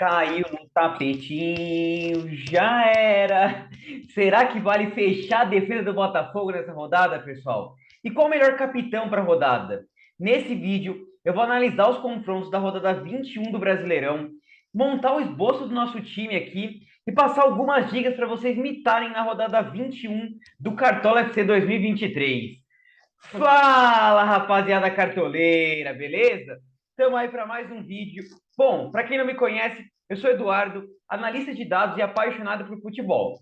Caiu no tapetinho, já era. Será que vale fechar a defesa do Botafogo nessa rodada, pessoal? E qual o melhor capitão para a rodada? Nesse vídeo, eu vou analisar os confrontos da rodada 21 do Brasileirão, montar o esboço do nosso time aqui e passar algumas dicas para vocês mitarem na rodada 21 do Cartola FC 2023. Fala, rapaziada cartoleira, beleza? Estamos aí para mais um vídeo. Bom, para quem não me conhece, eu sou Eduardo, analista de dados e apaixonado por futebol.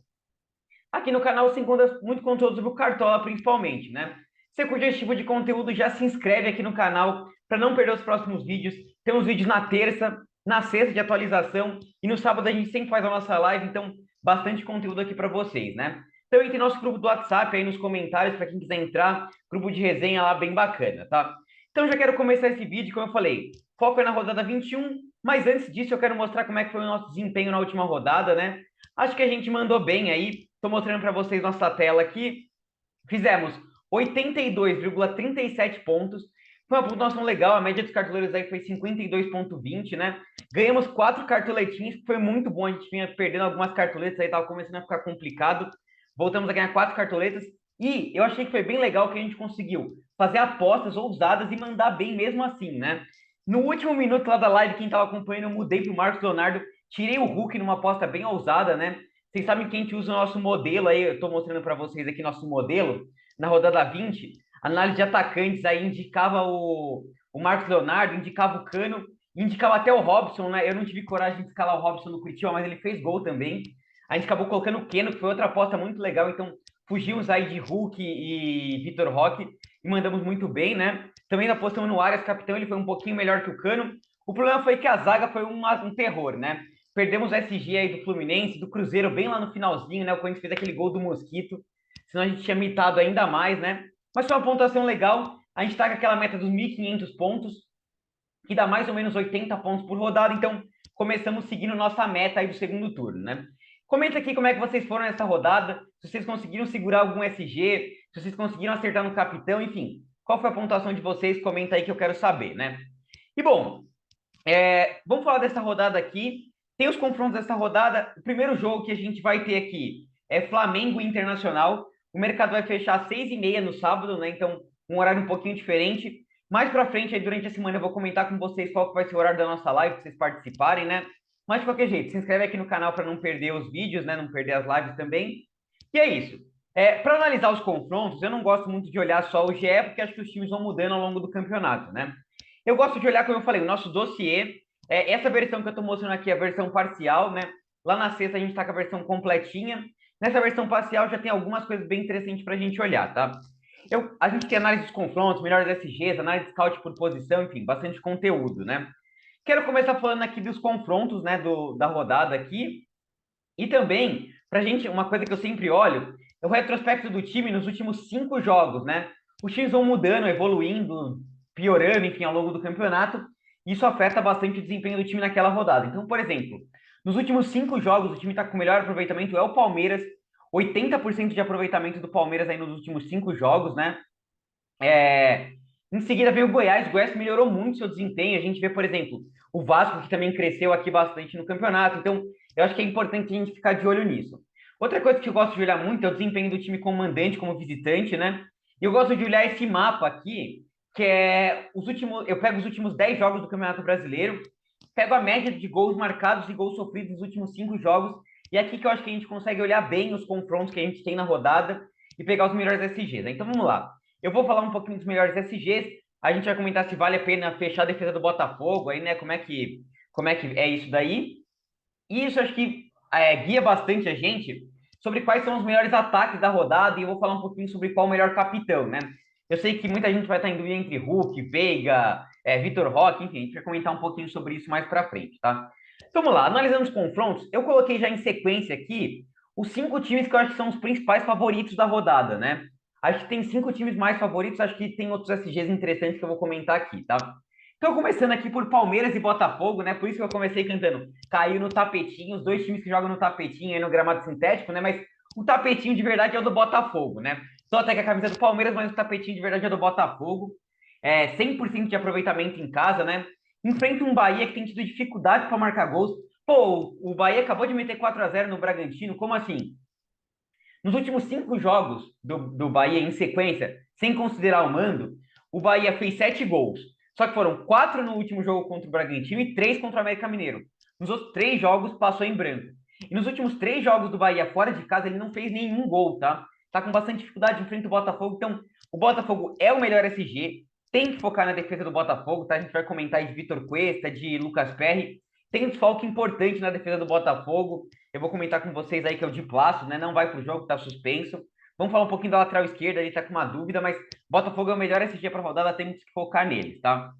Aqui no canal você encontra muito conteúdo sobre o Cartola, principalmente, né? Se você curte esse tipo de conteúdo, já se inscreve aqui no canal para não perder os próximos vídeos. Temos vídeos na terça, na sexta de atualização e no sábado a gente sempre faz a nossa live, então bastante conteúdo aqui para vocês, né? Então entre nosso grupo do WhatsApp aí nos comentários para quem quiser entrar, grupo de resenha lá bem bacana, tá? Então já quero começar esse vídeo, como eu falei, foco é na rodada 21, mas antes disso eu quero mostrar como é que foi o nosso desempenho na última rodada, né? Acho que a gente mandou bem aí. Estou mostrando para vocês nossa tela aqui. Fizemos 82,37 pontos. Foi uma pontuação legal. A média dos cartoleiros aí foi 52,20, né? Ganhamos 4 cartoletinhas, que foi muito bom. A gente vinha perdendo algumas cartoletas aí, estava começando a ficar complicado. Voltamos a ganhar 4 cartoletas. E eu achei que foi bem legal que a gente conseguiu fazer apostas ousadas e mandar bem mesmo assim, né? No último minuto lá da live, quem estava acompanhando, eu mudei para o Marcos Leonardo, tirei o Hulk numa aposta bem ousada, né? Vocês sabem que a gente usa o nosso modelo aí, eu estou mostrando para vocês aqui nosso modelo, na rodada 20, análise de atacantes aí indicava o Marcos Leonardo, indicava o Cano, indicava até o Robson, né? Eu não tive coragem de escalar o Robson no Curitiba, mas ele fez gol também. A gente acabou colocando o Keno, que foi outra aposta muito legal, então fugimos aí de Hulk e Vitor Roque e mandamos muito bem, né? Também apostamos no Arias, capitão, ele foi um pouquinho melhor que o Cano. O problema foi que a zaga foi um terror, né? Perdemos o SG aí do Fluminense, do Cruzeiro, bem lá no finalzinho, né? O Corinthians fez aquele gol do Mosquito, senão a gente tinha mitado ainda mais, né? Mas foi uma pontuação legal. A gente tá com aquela meta dos 1.500 pontos, que dá mais ou menos 80 pontos por rodada, então começamos seguindo nossa meta aí do segundo turno, né? Comenta aqui como é que vocês foram nessa rodada, se vocês conseguiram segurar algum SG, se vocês conseguiram acertar no capitão, enfim. Qual foi a pontuação de vocês? Comenta aí que eu quero saber, né? E bom, vamos falar dessa rodada aqui. Tem os confrontos dessa rodada. O primeiro jogo que a gente vai ter aqui é Flamengo e Internacional. O mercado vai fechar às 6h30 no sábado, né? Então, um horário um pouquinho diferente. Mais pra frente, aí, durante a semana, eu vou comentar com vocês qual que vai ser o horário da nossa live, para vocês participarem, né? Mas, de qualquer jeito, se inscreve aqui no canal para não perder os vídeos, né? Não perder as lives também. E é isso. Para analisar os confrontos, eu não gosto muito de olhar só o GE, porque acho que os times vão mudando ao longo do campeonato, né? Eu gosto de olhar, como eu falei, o nosso dossiê. Essa versão que eu estou mostrando aqui é a versão parcial, né? Lá na sexta a gente está com a versão completinha. Nessa versão parcial já tem algumas coisas bem interessantes para a gente olhar, tá? A gente tem análise dos confrontos, melhores SGs, análise de scout por posição, enfim, bastante conteúdo, né? Quero começar falando aqui dos confrontos, né, da rodada aqui. E também, pra gente, uma coisa que eu sempre olho é o retrospecto do time nos últimos 5 jogos, né? Os times vão mudando, evoluindo, piorando, enfim, ao longo do campeonato. E isso afeta bastante o desempenho do time naquela rodada. Então, por exemplo, nos últimos 5 jogos, o time está com o melhor aproveitamento, é o Palmeiras. 80% de aproveitamento do Palmeiras aí nos últimos 5 jogos, né? Em seguida veio o Goiás melhorou muito seu desempenho. A gente vê, por exemplo, o Vasco, que também cresceu aqui bastante no campeonato. Então, eu acho que é importante a gente ficar de olho nisso. Outra coisa que eu gosto de olhar muito é o desempenho do time como mandante, como visitante, né? E eu gosto de olhar esse mapa aqui, que é os últimos. Eu pego os últimos 10 jogos do Campeonato Brasileiro, pego a média de gols marcados e gols sofridos nos últimos 5 jogos, e é aqui que eu acho que a gente consegue olhar bem os confrontos que a gente tem na rodada e pegar os melhores SGs, né? Então vamos lá. Eu vou falar um pouquinho dos melhores SGs, a gente vai comentar se vale a pena fechar a defesa do Botafogo, aí, né? Como é que é isso daí. E isso acho que guia bastante a gente sobre quais são os melhores ataques da rodada e eu vou falar um pouquinho sobre qual o melhor capitão, né? Eu sei que muita gente vai estar em dúvida entre Hulk, Veiga, Vitor Roque, enfim, a gente vai comentar um pouquinho sobre isso mais para frente, tá? Então, vamos lá, analisando os confrontos, eu coloquei já em sequência aqui os 5 times que eu acho que são os principais favoritos da rodada, né? Acho que tem 5 times mais favoritos, acho que tem outros SGs interessantes que eu vou comentar aqui, tá? Então, começando aqui por Palmeiras e Botafogo, né? Por isso que eu comecei cantando. Caiu no tapetinho, os dois times que jogam no tapetinho aí no gramado sintético, né? Mas o tapetinho de verdade é o do Botafogo, né? Só até que a camisa é do Palmeiras, mas o tapetinho de verdade é do Botafogo. 100% de aproveitamento em casa, né? Enfrenta um Bahia que tem tido dificuldade para marcar gols. Pô, o Bahia acabou de meter 4-0 no Bragantino, como assim? Nos últimos 5 jogos do Bahia em sequência, sem considerar o mando, o Bahia fez 7 gols. Só que foram 4 no último jogo contra o Bragantino e 3 contra o América Mineiro. Nos outros 3 jogos, passou em branco. E nos últimos 3 jogos do Bahia fora de casa, ele não fez nenhum gol, tá? Tá com bastante dificuldade em frente ao Botafogo. Então, o Botafogo é o melhor SG. Tem que focar na defesa do Botafogo, tá? A gente vai comentar aí de Vitor Cuesta, de Lucas Perry. Tem um desfalque importante na defesa do Botafogo. Eu vou comentar com vocês aí que é o Di Plácido, né? Não vai pro jogo, tá suspenso. Vamos falar um pouquinho da lateral esquerda, ele tá com uma dúvida, mas Botafogo é o melhor SG para rodada, temos que focar neles, tá?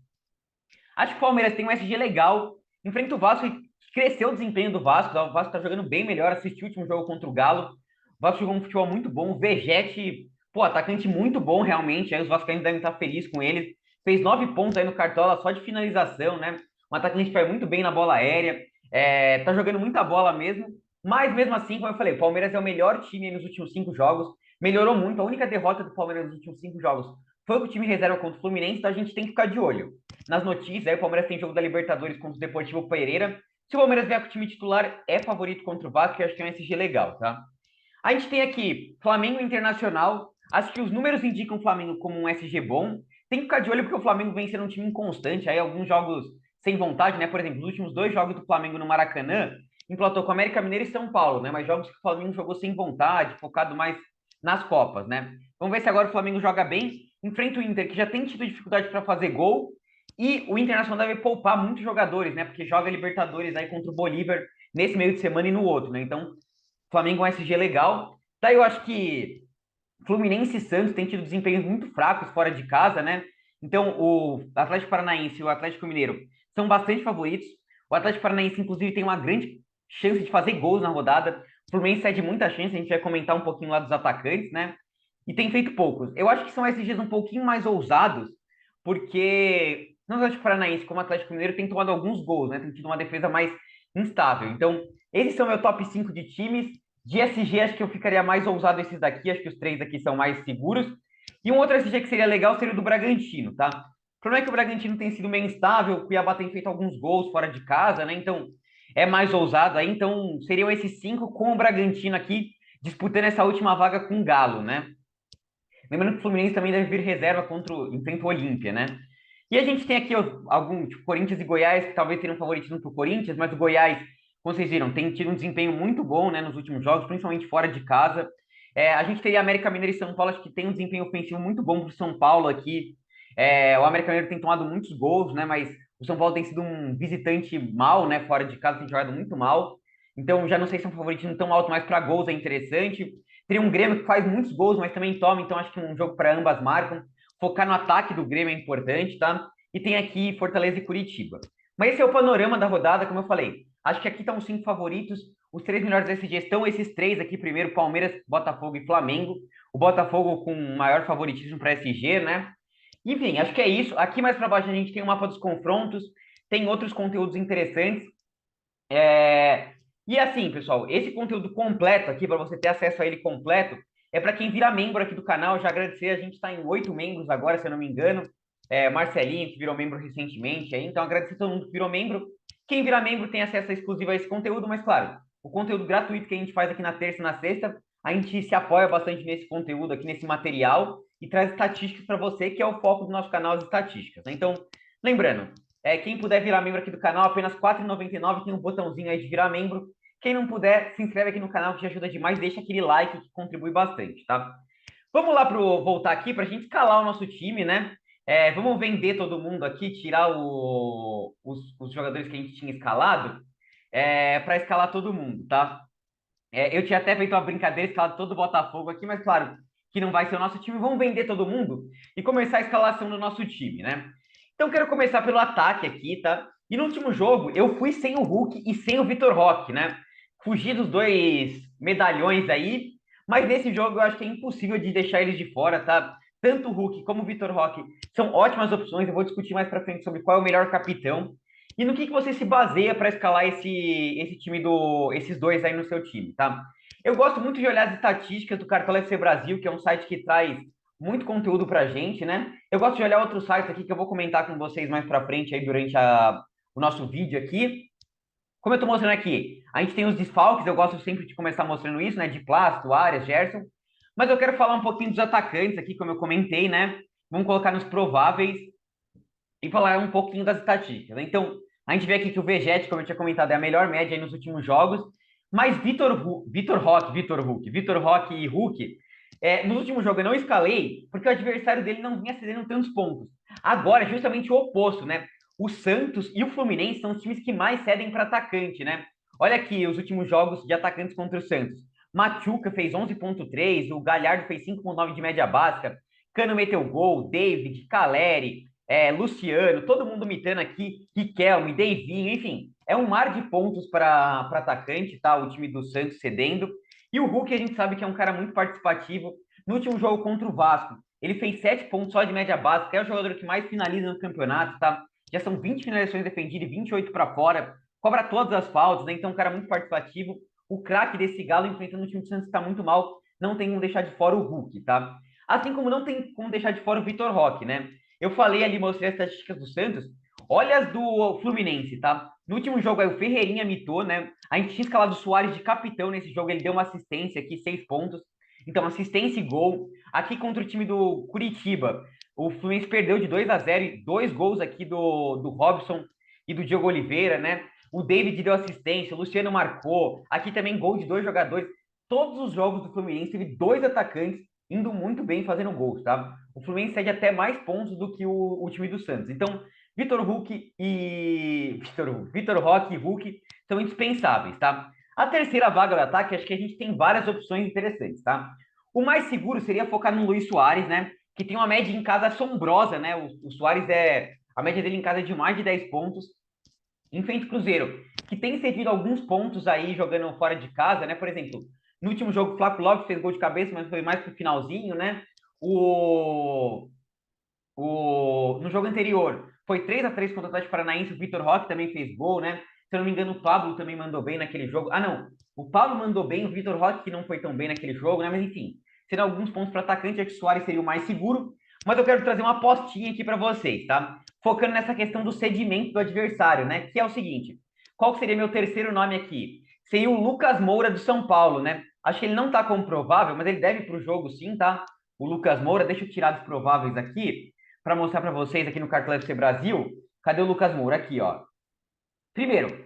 Acho que o Palmeiras tem um SG legal, enfrenta o Vasco e cresceu o desempenho do Vasco, tá? O Vasco tá jogando bem melhor, assisti o último jogo contra o Galo. O Vasco jogou um futebol muito bom, o Vegete, pô, atacante muito bom realmente, aí os vascaínos devem estar felizes com ele. Fez 9 pontos aí no Cartola só de finalização, né? Um atacante que vai muito bem na bola aérea, tá jogando muita bola mesmo, mas mesmo assim, como eu falei, o Palmeiras é o melhor time nos últimos 5 jogos, melhorou muito, a única derrota do Palmeiras nos últimos 5 jogos foi com o time reserva contra o Fluminense, então a gente tem que ficar de olho nas notícias. Aí o Palmeiras tem jogo da Libertadores contra o Deportivo Pereira. Se o Palmeiras vier com o time titular, é favorito contra o Vasco, que eu acho que é um SG legal, tá? A gente tem aqui Flamengo Internacional. Acho que os números indicam o Flamengo como um SG bom. Tem que ficar de olho porque o Flamengo vem sendo um time inconstante. Aí alguns jogos sem vontade, né? Por exemplo, os últimos 2 jogos do Flamengo no Maracanã, emplatou com América Mineiro e São Paulo, né? Mas jogos que o Flamengo jogou sem vontade, focado mais nas Copas, né? Vamos ver se agora o Flamengo joga bem. Enfrenta o Inter, que já tem tido dificuldade para fazer gol. E o Internacional deve poupar muitos jogadores, né? Porque joga Libertadores aí contra o Bolívar nesse meio de semana e no outro, né? Então, Flamengo é um SG legal. Daí eu acho que Fluminense e Santos têm tido desempenhos muito fracos fora de casa, né? Então, o Atlético Paranaense e o Atlético Mineiro são bastante favoritos. O Atlético Paranaense, inclusive, tem uma grande chance de fazer gols na rodada. O Fluminense cede muita chance, a gente vai comentar um pouquinho lá dos atacantes, né? E tem feito poucos. Eu acho que são SGs um pouquinho mais ousados, porque no Atlético Paranaense, como o Atlético Mineiro, tem tomado alguns gols, né? Tem tido uma defesa mais instável. Então, esses são meu top 5 de times. De SG, acho que eu ficaria mais ousado esses daqui, acho que os 3 aqui são mais seguros. E um outro SG que seria legal seria o do Bragantino, tá? O problema é que o Bragantino tem sido meio instável, o Cuiabá tem feito alguns gols fora de casa, né? Então, é mais ousado aí. Então, seriam esses 5 com o Bragantino aqui, disputando essa última vaga com o Galo, né? Lembrando que o Fluminense também deve vir reserva enfrenta o Olímpia, né? E a gente tem aqui algum, tipo, Corinthians e Goiás, que talvez tenham favoritismo para o Corinthians, mas o Goiás, como vocês viram, tem tido um desempenho muito bom, né, nos últimos jogos, principalmente fora de casa. A gente teria América Mineiro e São Paulo, acho que tem um desempenho ofensivo muito bom para o São Paulo aqui. O América Mineiro tem tomado muitos gols, né, mas o São Paulo tem sido um visitante mal, né, fora de casa, tem jogado muito mal. Então, já não sei se é um favoritismo tão alto, mas para gols é interessante. Teria um Grêmio que faz muitos gols, mas também toma, então acho que um jogo para ambas marcam. Focar no ataque do Grêmio é importante, tá? E tem aqui Fortaleza e Curitiba. Mas esse é o panorama da rodada, como eu falei. Acho que aqui estão os 5 favoritos. Os 3 melhores SG estão esses 3 aqui primeiro: Palmeiras, Botafogo e Flamengo. O Botafogo com maior favoritismo para SG, né? Enfim, acho que é isso. Aqui mais para baixo a gente tem o mapa dos confrontos, tem outros conteúdos interessantes. E assim, pessoal, esse conteúdo completo aqui, para você ter acesso a ele completo, é para quem vira membro aqui do canal. Já agradecer, a gente está em 8 membros agora, se eu não me engano. Marcelinho, que virou membro recentemente, aí, então agradecer a todo mundo que virou membro. Quem virar membro tem acesso exclusivo a esse conteúdo, mas claro, o conteúdo gratuito que a gente faz aqui na terça e na sexta, a gente se apoia bastante nesse conteúdo aqui, nesse material, e traz estatísticas para você, que é o foco do nosso canal, as estatísticas, né? Então, lembrando, quem puder virar membro aqui do canal, apenas R$ 4,99, tem um botãozinho aí de virar membro. Quem não puder, se inscreve aqui no canal, que ajuda demais, deixa aquele like que contribui bastante, tá? Vamos lá voltar aqui para a gente escalar o nosso time, né? Vamos vender todo mundo aqui, tirar os jogadores que a gente tinha escalado, para escalar todo mundo, tá? Eu tinha até feito uma brincadeira, escalado todo o Botafogo aqui, mas claro que não vai ser o nosso time. Vamos vender todo mundo e começar a escalação do nosso time, né? Então quero começar pelo ataque aqui, tá? E no último jogo eu fui sem o Hulk e sem o Vitor Roque, né? Fugi dos 2 medalhões aí, mas nesse jogo eu acho que é impossível de deixar eles de fora, tá? Tanto o Hulk como o Vitor Roque são ótimas opções. Eu vou discutir mais para frente sobre qual é o melhor capitão e no que você se baseia para escalar esse time esses dois aí no seu time, tá? Eu gosto muito de olhar as estatísticas do Cartola FC Brasil, que é um site que traz muito conteúdo pra gente, né? Eu gosto de olhar outros sites aqui que eu vou comentar com vocês mais para frente aí durante o nosso vídeo aqui. Como eu estou mostrando aqui, a gente tem os desfalques, eu gosto sempre de começar mostrando isso, né? De Plácido, Arias, Gerson. Mas eu quero falar um pouquinho dos atacantes aqui, como eu comentei, né? Vamos colocar nos prováveis e falar um pouquinho das estatísticas, né? Então, a gente vê aqui que o Vegetti, como eu tinha comentado, é a melhor média aí nos últimos jogos, mas Vitor Roque e Hulk, no último jogo eu não escalei, porque o adversário dele não vinha cedendo tantos pontos. Agora, justamente o oposto, né? O Santos e o Fluminense são os times que mais cedem para atacante, né? Olha aqui os últimos jogos de atacantes contra o Santos. Machuca fez 11,3, o Galhardo fez 5,9 de média básica, Cano meteu gol, David, Caleri, Luciano, todo mundo mitando aqui, Riquelme, Deivinho, enfim, é um mar de pontos para atacante, tá? O time do Santos cedendo. E o Hulk a gente sabe que é um cara muito participativo. No último jogo contra o Vasco, ele fez 7 pontos só de média básica, é o jogador que mais finaliza no campeonato, tá? Já são 20 finalizações defendidas e 28 para fora, cobra todas as faltas, né? Então, um cara muito participativo. O craque desse Galo enfrentando o time do Santos está muito mal, não tem como deixar de fora o Hulk, tá? Assim como não tem como deixar de fora o Vitor Roque, né? Eu falei ali, mostrei as estatísticas do Santos. Olha as do Fluminense, tá? No último jogo aí, o Ferreirinha mitou, né? A gente tinha escalado o Soares de capitão nesse jogo, ele deu uma assistência aqui, 6 pontos. Então, assistência e gol. Aqui contra o time do Curitiba, o Fluminense perdeu de 2-0 e 2 gols aqui do Robson e do Diogo Oliveira, né? O David deu assistência, o Luciano marcou. Aqui também gol de 2 jogadores. Todos os jogos do Fluminense teve 2 atacantes indo muito bem fazendo gols, tá? O Fluminense cede até mais pontos do que o time do Santos. Então, Vitor Roque e Hulk são indispensáveis, tá? A terceira vaga do ataque, acho que a gente tem várias opções interessantes, tá? O mais seguro seria focar no Luiz Soares, né? Que tem uma média em casa assombrosa, né? O Soares a média dele em casa é de mais de 10 pontos. Em frente ao Cruzeiro, que tem cedido alguns pontos aí jogando fora de casa, né? Por exemplo, no último jogo, o Flávio Lopes fez gol de cabeça, mas foi mais pro finalzinho, né? O, no jogo anterior, foi 3-3 contra o Atlético Paranaense, o Vitor Roque também fez gol, né? Se eu não me engano, o Pablo também mandou bem naquele jogo. Ah, não. O Pablo mandou bem, o Vitor Roque que não foi tão bem naquele jogo, né? Mas enfim, serão alguns pontos para atacante, acho que o Soares seria o mais seguro. Mas eu quero trazer uma apostinha aqui para vocês, tá? Focando nessa questão do cedimento do adversário, né? Que é o seguinte: qual seria meu terceiro nome aqui? Seria o Lucas Moura do São Paulo, né? Acho que ele não tá comprovável, mas ele deve ir para o jogo sim, tá? O Lucas Moura, deixa eu tirar dos prováveis aqui para mostrar para vocês aqui no Cartola FC Brasil. Cadê o Lucas Moura? Aqui, ó. Primeiro,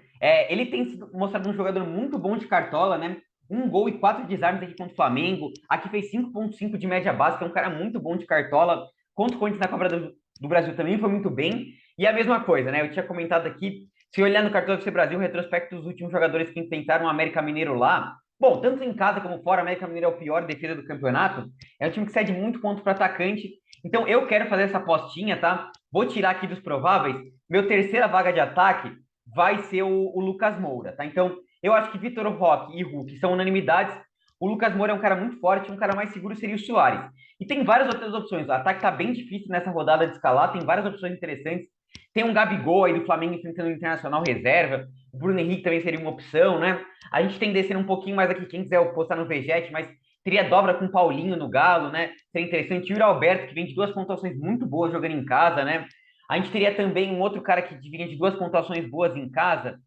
ele tem sido mostrado um jogador muito bom de cartola, né? 1 gol e 4 desarmes aqui contra o Flamengo. Aqui fez 5,5 de média básica, é um cara muito bom de cartola. Contra o Corinthians na Copa do Brasil também foi muito bem. E a mesma coisa, né? Eu tinha comentado aqui, se olhar no Cartola FC Brasil, o retrospecto dos últimos jogadores que enfrentaram o América Mineiro lá. Bom, tanto em casa como fora, o América Mineiro é o pior defesa do campeonato. É um time que cede muito ponto para atacante. Então eu quero fazer essa apostinha, tá? Vou tirar aqui dos prováveis. Meu terceira vaga de ataque vai ser o Lucas Moura, tá? Então, eu acho que Vitor Roque e Hulk são unanimidades. O Lucas Moura é um cara muito forte, um cara mais seguro seria o Soares. E tem várias outras opções. O ataque tá bem difícil nessa rodada de escalar, tem várias opções interessantes. Tem um Gabigol aí do Flamengo enfrentando o Internacional reserva. O Bruno Henrique também seria uma opção, né? A gente tem descendo um pouquinho mais aqui, quem quiser postar no Vegete, mas teria dobra com o Paulinho no Galo, né? Seria interessante. O Yuri Alberto, que vem de 2 pontuações muito boas jogando em casa, né? A gente teria também um outro cara que vinha de 2 pontuações boas em casa,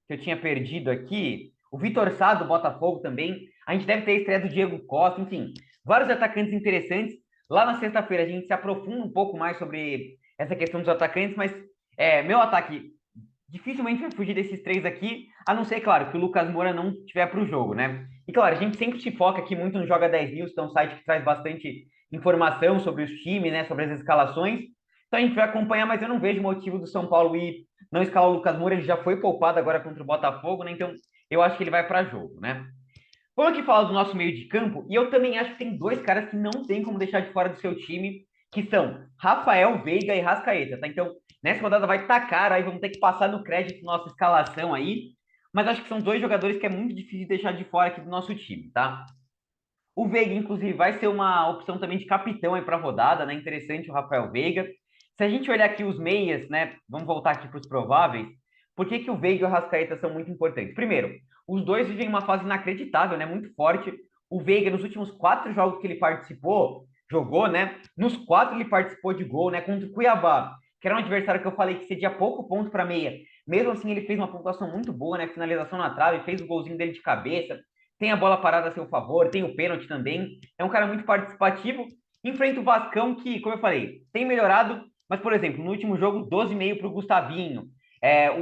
que eu tinha perdido aqui. O Vitor Sá, do Botafogo também. A gente deve ter a estreia do Diego Costa, enfim, vários atacantes interessantes. Lá na sexta-feira a gente se aprofunda um pouco mais sobre essa questão dos atacantes, mas meu ataque dificilmente vai fugir desses três aqui, a não ser, claro, que o Lucas Moura não tiver para o jogo, né? E claro, a gente sempre se foca aqui muito no Joga 10 News, que é um site que traz bastante informação sobre os times, né? Sobre as escalações. Então a gente vai acompanhar, mas eu não vejo motivo do São Paulo ir não escalar o Lucas Moura, ele já foi poupado agora contra o Botafogo, né? Então eu acho que ele vai para jogo, né? Vamos aqui falar do nosso meio de campo, e eu também acho que tem dois caras que não tem como deixar de fora do seu time, que são Rafael Veiga e Rascaeta, tá? Então, nessa rodada vai estar caro, aí vamos ter que passar no crédito nossa escalação aí, mas acho que são dois jogadores que é muito difícil deixar de fora aqui do nosso time, tá? O Veiga, inclusive, vai ser uma opção também de capitão aí para a rodada, né? Interessante o Rafael Veiga. Se a gente olhar aqui os meias, né? Vamos voltar aqui para os prováveis. Por que, que o Veiga e o Rascaeta são muito importantes? Primeiro, os dois vivem uma fase inacreditável, né? Muito forte. O Veiga, nos últimos 4 jogos que ele participou, jogou, né? Nos 4 ele participou de gol, né? Contra o Cuiabá, que era um adversário que eu falei que cedia pouco ponto para meia. Mesmo assim, ele fez uma pontuação muito boa, né? Finalização na trave, fez o golzinho dele de cabeça, tem a bola parada a seu favor, tem o pênalti também. É um cara muito participativo. Enfrenta o Vascão, que, como eu falei, tem melhorado, mas, por exemplo, no último jogo, 12,5 para o Gustavinho,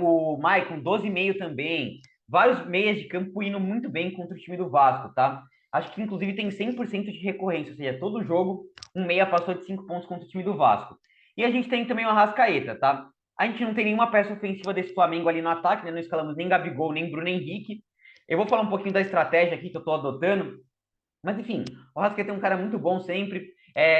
o Maicon, 12,5 também. Vários meias de campo indo muito bem contra o time do Vasco, tá? Acho que, inclusive, tem 100% de recorrência, ou seja, todo jogo um meia passou de 5 pontos contra o time do Vasco. E a gente tem também o Arrascaeta, tá? A gente não tem nenhuma peça ofensiva desse Flamengo ali no ataque, né? Não escalamos nem Gabigol, nem Bruno Henrique. Eu vou falar um pouquinho da estratégia aqui que eu estou adotando, mas enfim, o Arrascaeta é um cara muito bom sempre.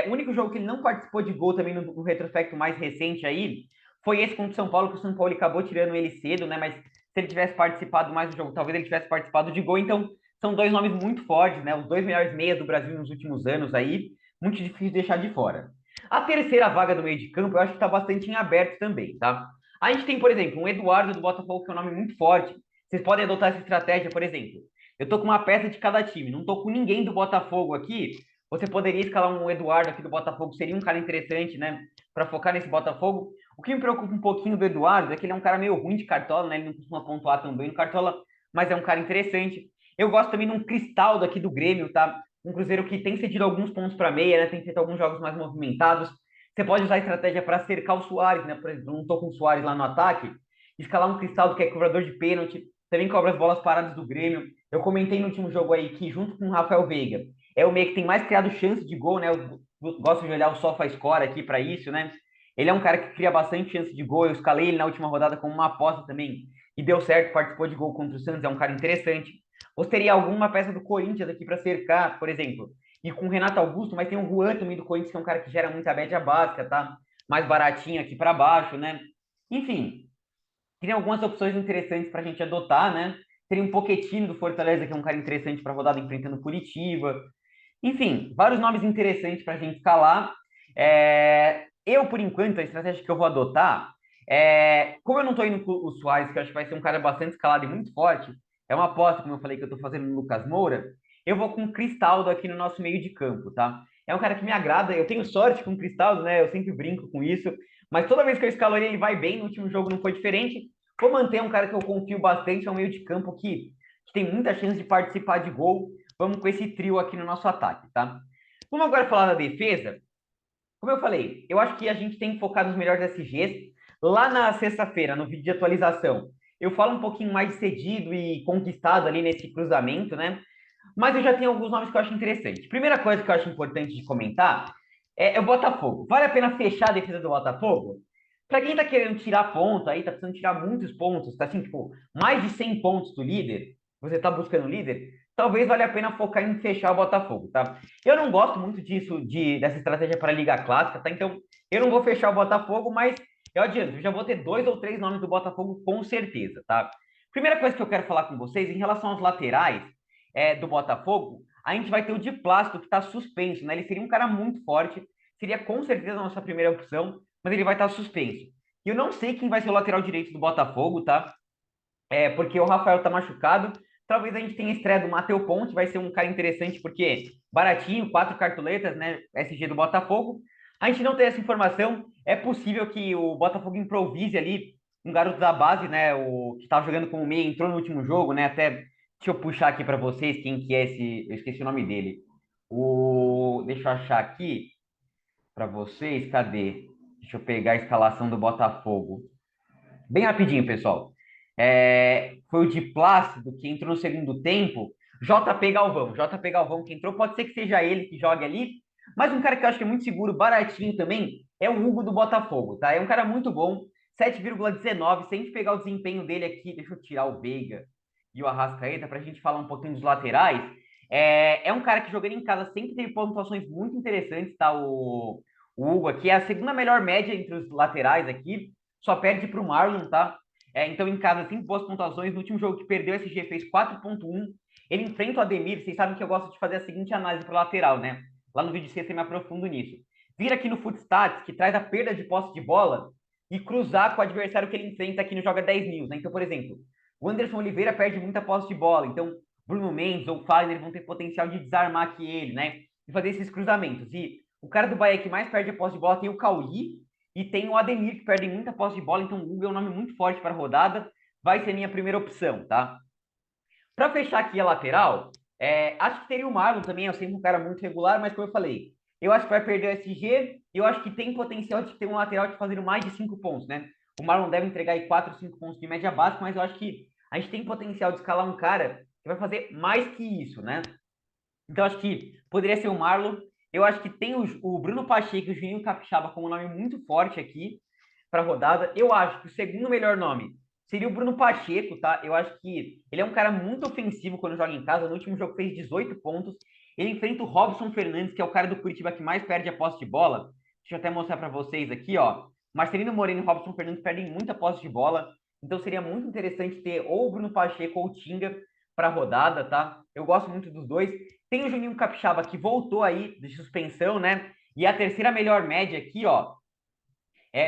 O único jogo que ele não participou de gol também no retrospecto mais recente aí foi esse contra o São Paulo, que o São Paulo acabou tirando ele cedo, né? Mas se ele tivesse participado mais do jogo, talvez ele tivesse participado de gol. Então, são dois nomes muito fortes, né? Os dois melhores meias do Brasil nos últimos anos aí. Muito difícil de deixar de fora. A terceira vaga do meio de campo, eu acho que está bastante em aberto também, tá? A gente tem, por exemplo, um Eduardo do Botafogo, que é um nome muito forte. Vocês podem adotar essa estratégia, por exemplo. Eu tô com uma peça de cada time, não tô com ninguém do Botafogo aqui. Você poderia escalar um Eduardo aqui do Botafogo, seria um cara interessante, né? Para focar nesse Botafogo. O que me preocupa um pouquinho do Eduardo é que ele é um cara meio ruim de cartola, né? Ele não costuma pontuar tão bem no cartola, mas é um cara interessante. Eu gosto também de um Cristaldo aqui do Grêmio, tá? Um Cruzeiro que tem cedido alguns pontos para meia, né? Tem feito alguns jogos mais movimentados. Você pode usar a estratégia para cercar o Soares, né? Por exemplo, não tô com o Soares lá no ataque, escalar um Cristaldo que é cobrador de pênalti, também cobra as bolas paradas do Grêmio. Eu comentei no último jogo aí que, junto com o Rafael Veiga, é o meio que tem mais criado chance de gol, né? Eu gosto de olhar o SofaScore aqui para isso, né? Ele é um cara que cria bastante chance de gol. Eu escalei ele na última rodada como uma aposta também e deu certo, participou de gol contra o Santos, é um cara interessante. Você teria alguma peça do Corinthians aqui para cercar, por exemplo, e com o Renato Augusto, mas tem o Juan também do Corinthians, que é um cara que gera muita média básica, tá? Mais baratinho aqui para baixo, né? Enfim, tem algumas opções interessantes para a gente adotar, né? Teria um Pochettino do Fortaleza, que é um cara interessante para rodada enfrentando Curitiba. Enfim, vários nomes interessantes para a gente escalar. Eu, por enquanto, a estratégia que eu vou adotar como eu não estou indo com o Suárez, que eu acho que vai ser um cara bastante escalado e muito forte, é uma aposta, como eu falei, que eu estou fazendo no Lucas Moura, eu vou com o Cristaldo aqui no nosso meio de campo, tá? É um cara que me agrada, eu tenho sorte com o Cristaldo, né? Eu sempre brinco com isso, mas toda vez que eu escalo ele, ele vai bem, no último jogo não foi diferente. Vou manter um cara que eu confio bastante, é um meio de campo que tem muita chance de participar de gol. Vamos com esse trio aqui no nosso ataque, tá? Vamos agora falar da defesa. Como eu falei, eu acho que a gente tem que focar nos melhores SGs. Lá na sexta-feira, no vídeo de atualização, eu falo um pouquinho mais de cedido e conquistado ali nesse cruzamento, né? Mas eu já tenho alguns nomes que eu acho interessante. Primeira coisa que eu acho importante de comentar é o Botafogo. Vale a pena fechar a defesa do Botafogo? Para quem tá querendo tirar ponto aí, tá precisando tirar muitos pontos, tá assim, tipo, mais de 100 pontos do líder, você tá buscando líder, talvez valha a pena focar em fechar o Botafogo, tá? Eu não gosto muito dessa estratégia para a Liga Clássica, tá? Então, eu não vou fechar o Botafogo, mas eu adianto, eu já vou ter 2 ou 3 nomes do Botafogo com certeza, tá? Primeira coisa que eu quero falar com vocês, em relação aos laterais do Botafogo, a gente vai ter o de Plástico, que está suspenso, né? Ele seria um cara muito forte, seria com certeza a nossa primeira opção, mas ele vai estar suspenso. E eu não sei quem vai ser o lateral direito do Botafogo, tá? Porque o Rafael tá machucado. Talvez a gente tenha a estreia do Matheus Ponte, vai ser um cara interessante, porque baratinho, 4 cartoletas, né? SG do Botafogo. A gente não tem essa informação. É possível que o Botafogo improvise ali um garoto da base, né? O que estava jogando como meia, entrou no último jogo, né? Até deixa eu puxar aqui para vocês quem que é esse. Eu esqueci o nome dele. Deixa eu achar aqui para vocês. Cadê? Deixa eu pegar a escalação do Botafogo. Bem rapidinho, pessoal. Foi o de Plácido que entrou no segundo tempo. JP Galvão. JP Galvão que entrou. Pode ser que seja ele que jogue ali. Mas um cara que eu acho que é muito seguro, baratinho também, é o Hugo do Botafogo, tá? É um cara muito bom. 7,19. Se a gente pegar o desempenho dele aqui, deixa eu tirar o Veiga e o Arrascaeta para a gente falar um pouquinho dos laterais. Um cara que jogando em casa sempre teve pontuações muito interessantes, tá? O Hugo aqui é a segunda melhor média entre os laterais aqui, só perde para o Marlon, tá? Então, em casa, 5 boas pontuações. No último jogo que perdeu, esse G fez 4,1. Ele enfrenta o Ademir. Vocês sabem que eu gosto de fazer a seguinte análise para lateral, né? Lá no vídeo C eu me aprofundo nisso. Vira aqui no Footstats, que traz a perda de posse de bola, e cruzar com o adversário que ele enfrenta aqui no Joga 10 Mil, né? Então, por exemplo, o Anderson Oliveira perde muita posse de bola. Então, Bruno Mendes ou Fagner vão ter potencial de desarmar aqui ele, né? E fazer esses cruzamentos. E o cara do Bahia que mais perde a posse de bola tem o Cauli, e tem o Ademir, que perde muita posse de bola, então o Hugo é um nome muito forte para a rodada, vai ser minha primeira opção, tá? Para fechar aqui a lateral, acho que teria o Marlon também, é sempre um cara muito regular, mas como eu falei, eu acho que vai perder o SG, e eu acho que tem potencial de ter um lateral de fazer mais de 5 pontos, né? O Marlon deve entregar aí 4, 5 pontos de média básica, mas eu acho que a gente tem potencial de escalar um cara que vai fazer mais que isso, né? Então, acho que poderia ser o Marlon. Eu acho que tem o Bruno Pacheco e o Juninho Capixaba como um nome muito forte aqui para a rodada. Eu acho que o segundo melhor nome seria o Bruno Pacheco, tá? Eu acho que ele é um cara muito ofensivo quando joga em casa. No último jogo fez 18 pontos. Ele enfrenta o Robson Fernandes, que é o cara do Curitiba que mais perde a posse de bola. Deixa eu até mostrar para vocês aqui, ó. Marcelino Moreno e Robson Fernandes perdem muita posse de bola. Então seria muito interessante ter ou o Bruno Pacheco ou o Tinga para a rodada, tá? Eu gosto muito dos dois. Tem o Juninho Capixaba que voltou aí de suspensão, né? E a terceira melhor média aqui, ó,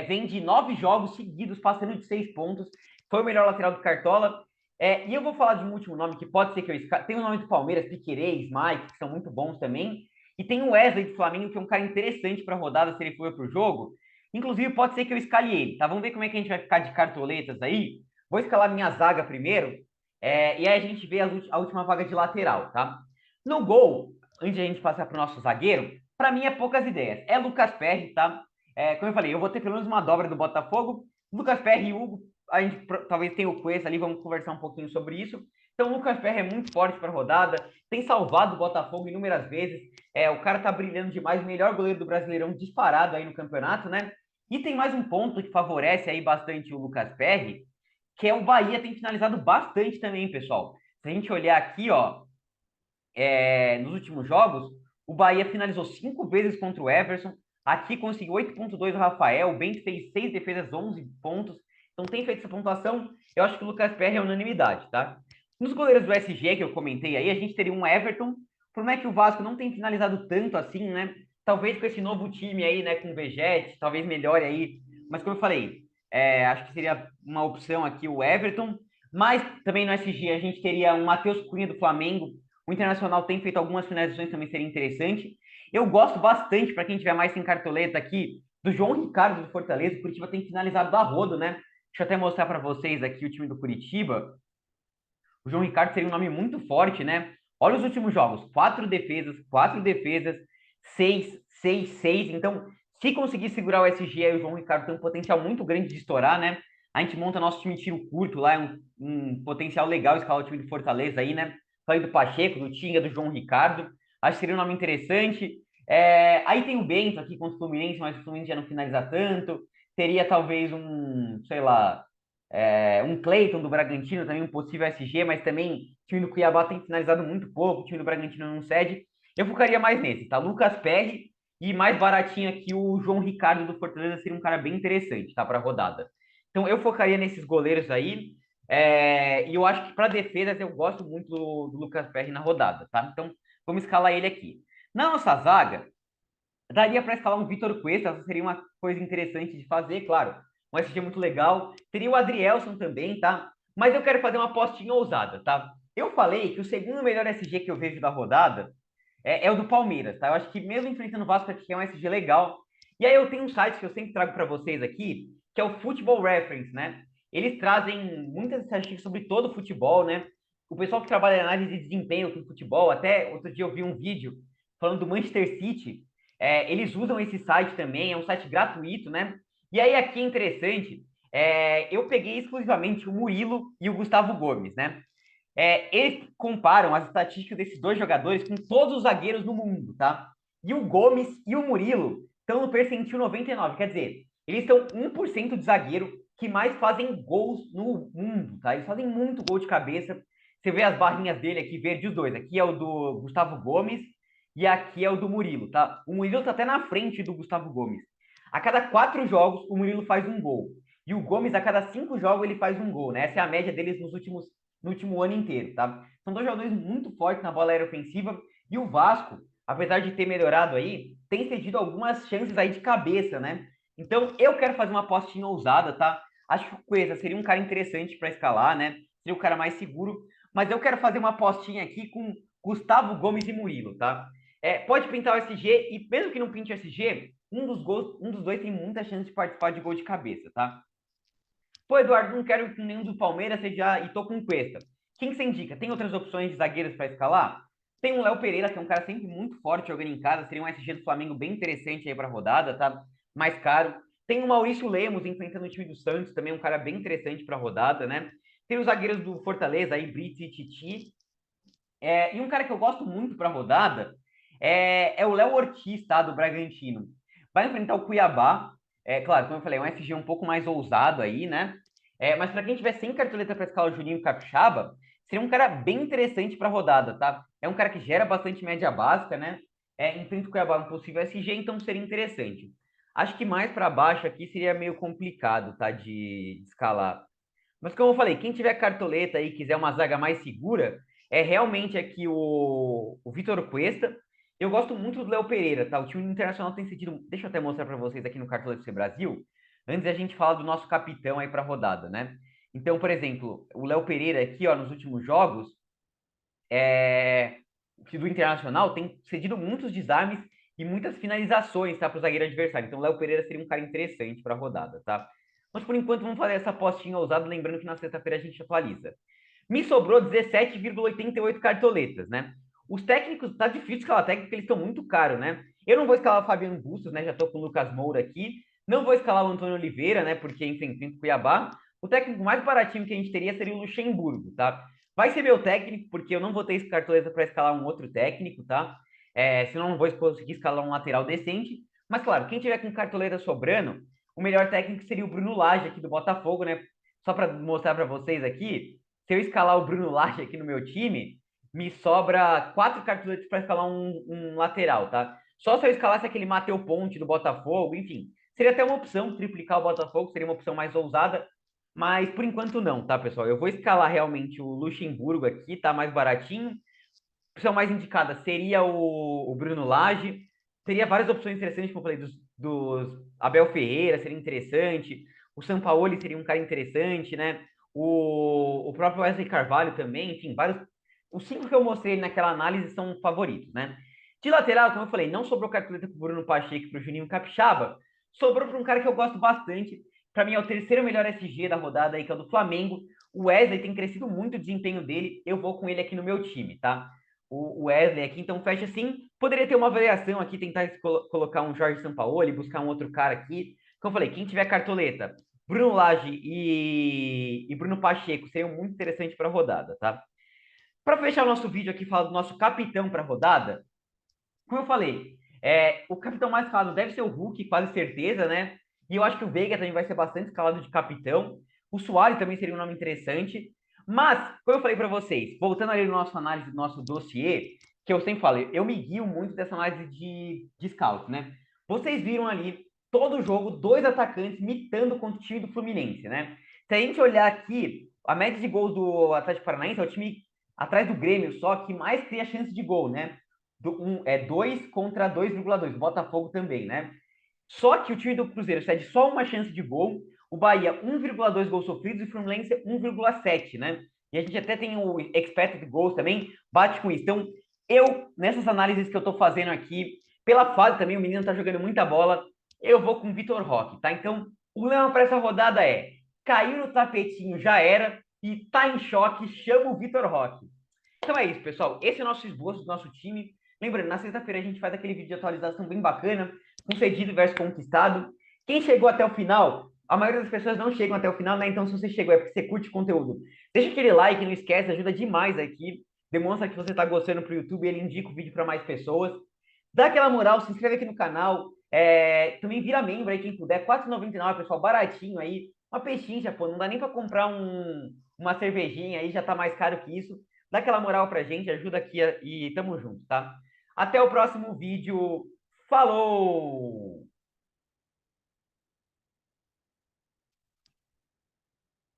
vem de 9 jogos seguidos, passando de 6 pontos. Foi o melhor lateral do Cartola. E eu vou falar de um último nome que pode ser que eu escale. Tem o nome do Palmeiras, Piquerez, Mike, que são muito bons também. E tem o Wesley do Flamengo, que é um cara interessante para a rodada se ele for para o jogo. Inclusive, pode ser que eu escale ele, tá? Vamos ver como é que a gente vai ficar de cartoletas aí. Vou escalar minha zaga primeiro. E aí a gente vê a última vaga de lateral, tá? No gol, antes de a gente passar para o nosso zagueiro, para mim é poucas ideias. É Lucas Perry, tá? Como eu falei, eu vou ter pelo menos uma dobra do Botafogo. Lucas Perry e Hugo, a gente talvez tenha o Cuesta ali, vamos conversar um pouquinho sobre isso. Então, o Lucas Perry é muito forte para a rodada, tem salvado o Botafogo inúmeras vezes. O cara tá brilhando demais, o melhor goleiro do Brasileirão disparado aí no campeonato, né? E tem mais um ponto que favorece aí bastante o Lucas Perry, que é o Bahia tem finalizado bastante também, pessoal. Se a gente olhar aqui, ó, nos últimos jogos, o Bahia finalizou 5 vezes contra o Everson. Aqui conseguiu 8,2 o Rafael. O Bento fez 6 defesas, 11 pontos. Então tem feito essa pontuação. Eu acho que o Lucas Perry é unanimidade, tá? Nos goleiros do SG que eu comentei aí, a gente teria um Everton. Por mais que o Vasco não tenha finalizado tanto assim, né? Talvez com esse novo time aí, né? Com o Vegete, talvez melhore aí. Mas como eu falei, acho que seria uma opção aqui o Everton. Mas também no SG a gente teria um Matheus Cunha do Flamengo. O Internacional tem feito algumas finalizações, também seria interessante. Eu gosto bastante, para quem tiver mais sem cartoleta aqui, do João Ricardo do Fortaleza. O Curitiba tem finalizado da rodo, né? Deixa eu até mostrar para vocês aqui o time do Curitiba. O João Ricardo seria um nome muito forte, né? Olha os últimos jogos: 4 defesas, 6. Então, se conseguir segurar o SG, aí o João Ricardo tem um potencial muito grande de estourar, né? A gente monta nosso time de tiro curto lá, é um potencial legal escalar o time do Fortaleza aí, né? Falei do Pacheco, do Tinga, do João Ricardo. Acho que seria um nome interessante. Aí tem o Bento aqui contra o Fluminense, mas o Fluminense já não finaliza tanto. Teria talvez sei lá, um Cleiton do Bragantino, também um possível SG, mas também o time do Cuiabá tem finalizado muito pouco, o time do Bragantino não cede. Eu focaria mais nesse, tá? Lucas Perry e mais baratinho aqui o João Ricardo do Fortaleza seria um cara bem interessante, tá? Para rodada. Então eu focaria nesses goleiros aí. E eu acho que para defesas eu gosto muito do Lucas Perry na rodada, tá? Então vamos escalar ele aqui. Na nossa zaga, daria para escalar um Vitor Cuesta, essa seria uma coisa interessante de fazer, claro. Um SG muito legal. Teria o Adrielson também, tá? Mas eu quero fazer uma apostinha ousada, tá? Eu falei que o segundo melhor SG que eu vejo da rodada é o do Palmeiras, tá? Eu acho que mesmo enfrentando o Vasco aqui é um SG legal. E aí eu tenho um site que eu sempre trago para vocês aqui, que é o Football Reference, né? Eles trazem muitas estatísticas sobre todo o futebol, né? O pessoal que trabalha em análise de desempenho com futebol, até outro dia eu vi um vídeo falando do Manchester City. Eles usam esse site também, é um site gratuito, né? E aí aqui é interessante, eu peguei exclusivamente o Murilo e o Gustavo Gomes, né? Eles comparam as estatísticas desses dois jogadores com todos os zagueiros no mundo, tá? E o Gomes e o Murilo estão no percentil 99, quer dizer, eles são 1% de zagueiro que mais fazem gols no mundo, tá? Eles fazem muito gol de cabeça. Você vê as barrinhas dele aqui, verde os dois. Aqui é o do Gustavo Gomes e aqui é o do Murilo, tá? O Murilo tá até na frente do Gustavo Gomes. A cada 4 jogos, o Murilo faz um gol. E o Gomes, a cada 5 jogos, ele faz um gol, né? Essa é a média deles no último ano inteiro, tá? São dois jogadores muito fortes na bola aérea ofensiva. E o Vasco, apesar de ter melhorado aí, tem cedido algumas chances aí de cabeça, né? Então, eu quero fazer uma apostinha ousada, tá? Acho que o Cuesta seria um cara interessante para escalar, né? Seria o cara mais seguro. Mas eu quero fazer uma apostinha aqui com Gustavo Gomes e Murilo, tá? Pode pintar o SG, e mesmo que não pinte o SG, um dos dois tem muita chance de participar de gol de cabeça, tá? Pô, Eduardo, não quero ir com nenhum do Palmeiras, e tô com o Cuesta. Quem você indica? Tem outras opções de zagueiros para escalar? Tem o Léo Pereira, que é um cara sempre muito forte jogando em casa, seria um SG do Flamengo bem interessante aí para rodada, tá? Mais caro. Tem o Maurício Lemos enfrentando o time do Santos, também um cara bem interessante para rodada, né? Tem os zagueiros do Fortaleza aí, Brits e Titi. E um cara que eu gosto muito para rodada é o Léo Ortiz, tá? Do Bragantino. Vai enfrentar o Cuiabá. Claro, como eu falei, é um FG um pouco mais ousado aí, né? Mas para quem tiver sem cartoleta para escalar o Juninho Capixaba, seria um cara bem interessante para rodada, tá? É um cara que gera bastante média básica, né? Enfrenta o Cuiabá no possível SG, então seria interessante. Acho que mais para baixo aqui seria meio complicado, tá? De escalar. Mas como eu falei, quem tiver cartoleta aí, quiser uma zaga mais segura, é realmente aqui o Vitor Cuesta. Eu gosto muito do Léo Pereira, tá? O time internacional tem sentido. Deixa eu até mostrar para vocês aqui no Cartoleta FC Brasil, antes a gente falar do nosso capitão aí para rodada, né? Então, por exemplo, o Léo Pereira aqui, ó, nos últimos jogos, é... do Internacional, tem cedido muitos desarmes e muitas finalizações, tá? Para o zagueiro adversário. Então, o Léo Pereira seria um cara interessante para rodada, tá? Mas por enquanto vamos fazer essa apostinha ousada, lembrando que na sexta-feira a gente atualiza. Me sobrou 17,88 cartoletas, né? Os técnicos, tá difícil escalar técnico, porque eles estão muito caros, né? Eu não vou escalar o Fabiano Bustos, né? Já tô com o Lucas Moura aqui. Não vou escalar o Antônio Oliveira, né? Porque, enfim, tem o Cuiabá. O técnico mais baratinho que a gente teria seria o Luxemburgo, tá? Vai ser meu técnico, porque eu não vou ter esse cartoleta para escalar um outro técnico, tá? Senão não vou conseguir escalar um lateral decente. Mas, claro, quem tiver com cartoleta sobrando, o melhor técnico seria o Bruno Lage aqui do Botafogo, né? Só para mostrar para vocês aqui, se eu escalar o Bruno Lage aqui no meu time, me sobra 4 cartoletas para escalar um lateral, tá? Só se eu escalasse aquele Matheus Ponte do Botafogo, enfim. Seria até uma opção, triplicar o Botafogo, seria uma opção mais ousada, mas por enquanto não, tá, pessoal? Eu vou escalar realmente o Luxemburgo aqui, tá mais baratinho. A opção mais indicada seria o Bruno Lage. Teria várias opções interessantes, como eu falei, dos Abel Ferreira, seria interessante. O Sampaoli seria um cara interessante, né? O próprio Wesley Carvalho também, enfim, vários. Os 5 que eu mostrei naquela análise são favoritos, né? De lateral, como eu falei, não sobrou cartoleta para o Bruno Pacheco e para o Juninho Capixaba, sobrou para um cara que eu gosto bastante. Para mim é o terceiro melhor SG da rodada aí, que é o do Flamengo. O Wesley tem crescido muito o desempenho dele. Eu vou com ele aqui no meu time, tá? O Wesley aqui, então fecha assim. Poderia ter uma variação aqui, tentar colocar um Jorge Sampaoli, buscar um outro cara aqui. Como eu falei, quem tiver cartoleta, Bruno Lage e Bruno Pacheco seriam muito interessantes para a rodada, tá? Para fechar o nosso vídeo aqui, falar do nosso capitão para a rodada, como eu falei, o capitão mais escalado deve ser o Hulk, quase certeza, né? E eu acho que o Veiga também vai ser bastante escalado de capitão. O Suárez também seria um nome interessante. Mas, como eu falei para vocês, voltando ali no nosso análise do nosso dossiê, que eu sempre falei, eu me guio muito dessa análise de scout, né? Vocês viram ali, todo jogo, 2 atacantes mitando contra o time do Fluminense, né? Se a gente olhar aqui, a média de gols do Atlético Paranaense é o time atrás do Grêmio só que mais cria chance de gol, né? 2 contra 2,2. O Botafogo também, né? Só que o time do Cruzeiro cede só uma chance de gol, o Bahia 1,2 gols sofridos e o Fluminense 1,7, né? E a gente até tem o expected goals também, bate com isso. Então, nessas análises que eu tô fazendo aqui, pela fase também, o menino tá jogando muita bola, eu vou com o Vitor Roque, tá? Então, o lema para essa rodada caiu no tapetinho, já era, e tá em choque, chama o Vitor Roque. Então é isso, pessoal. Esse é o nosso esboço do nosso time. Lembrando, na sexta-feira a gente faz aquele vídeo de atualização bem bacana, concedido versus conquistado. Quem chegou até o final, a maioria das pessoas não chegam até o final, né? Então, se você chegou, é porque você curte o conteúdo. Deixa aquele like, não esquece, ajuda demais aqui. Demonstra que você está gostando pro YouTube, ele indica o vídeo para mais pessoas. Dá aquela moral, se inscreve aqui no canal. Também vira membro aí, quem puder. R$4,99, pessoal, baratinho aí. Uma pechincha, pô, não dá nem para comprar uma cervejinha aí, já tá mais caro que isso. Dá aquela moral pra gente, ajuda aqui e tamo junto, tá? Até o próximo vídeo. Falou!